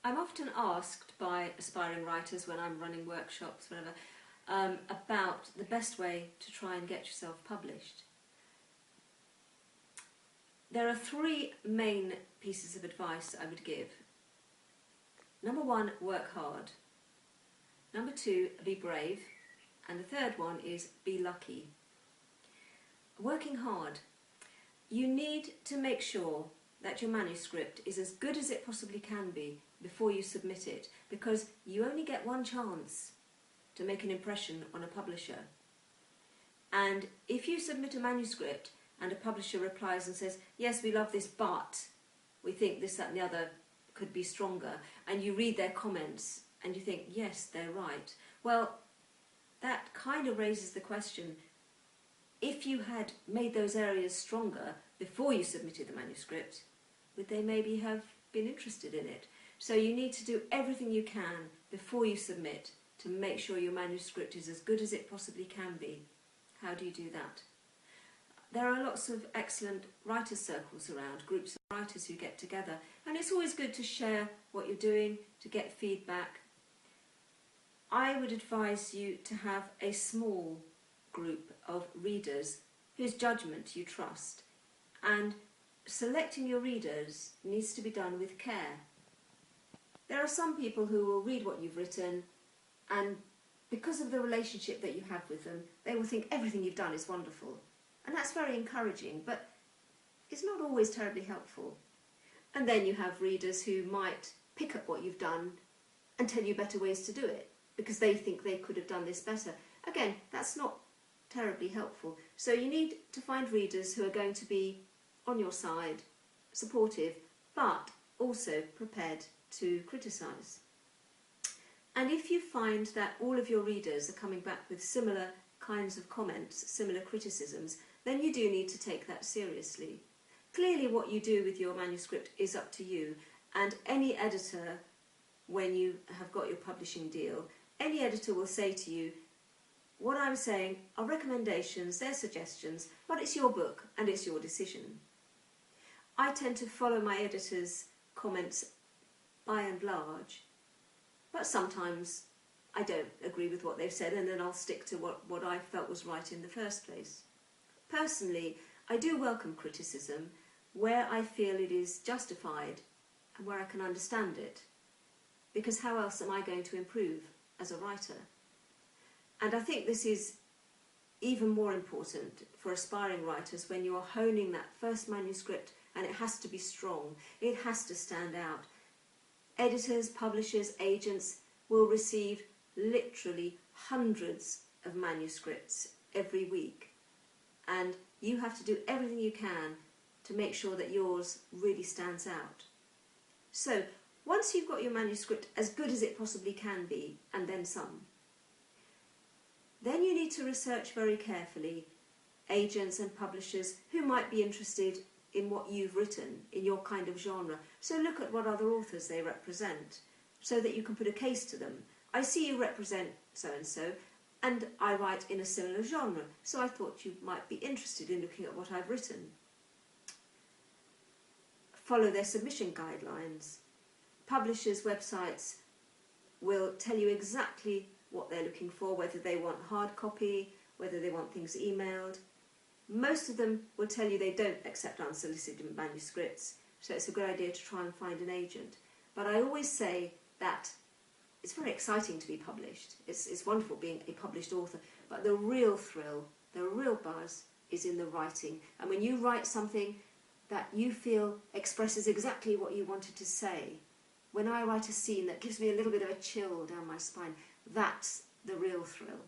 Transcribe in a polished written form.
I'm often asked by aspiring writers when I'm running workshops, whatever, about the best way to try and get yourself published. There are three main pieces of advice I would give. Number one, work hard. Number two, be brave. And the third one is be lucky. Working hard. You need to make sure that your manuscript is as good as it possibly can be before you submit it, because you only get one chance to make an impression on a publisher. And if you submit a manuscript and a publisher replies and says, yes, we love this, but we think this, that and the other could be stronger, and you read their comments and you think, yes, they're right, well, that kind of raises the question, if you had made those areas stronger before you submitted the manuscript, would they maybe have been interested in it? So you need to do everything you can before you submit to make sure your manuscript is as good as it possibly can be. How do you do that? There are lots of excellent writers' circles around, groups of writers who get together, and it's always good to share what you're doing, to get feedback. I would advise you to have a small group of readers whose judgment you trust, and selecting your readers needs to be done with care. There are some people who will read what you've written, and because of the relationship that you have with them, they will think everything you've done is wonderful. And that's very encouraging, but it's not always terribly helpful. And then you have readers who might pick up what you've done and tell you better ways to do it, because they think they could have done this better. Again, that's not terribly helpful. So you need to find readers who are going to be on your side, supportive, but also prepared to criticise. And if you find that all of your readers are coming back with similar kinds of comments, similar criticisms, then you do need to take that seriously. Clearly what you do with your manuscript is up to you, and any editor, when you have got your publishing deal, any editor will say to you, what I'm saying are recommendations, they're suggestions, but it's your book and it's your decision. I tend to follow my editor's comments by and large, but sometimes I don't agree with what they've said, and then I'll stick to what I felt was right in the first place. Personally, I do welcome criticism where I feel it is justified and where I can understand it, because how else am I going to improve as a writer? And I think this is even more important for aspiring writers when you are honing that first manuscript, and it has to be strong, it has to stand out. Editors, publishers, agents will receive literally hundreds of manuscripts every week, and you have to do everything you can to make sure that yours really stands out. So once you've got your manuscript as good as it possibly can be, and then some, then you need to research very carefully agents and publishers who might be interested in what you've written, in your kind of genre. So look at what other authors they represent, so that you can put a case to them. I see you represent so-and-so, and I write in a similar genre, so I thought you might be interested in looking at what I've written. Follow their submission guidelines. Publishers' websites will tell you exactly what they're looking for, whether they want hard copy, whether they want things emailed. Most of them will tell you they don't accept unsolicited manuscripts, so it's a good idea to try and find an agent. But I always say that it's very exciting to be published. It's wonderful being a published author, but the real thrill, the real buzz is in the writing. And when you write something that you feel expresses exactly what you wanted to say, when I write a scene that gives me a little bit of a chill down my spine, that's the real thrill.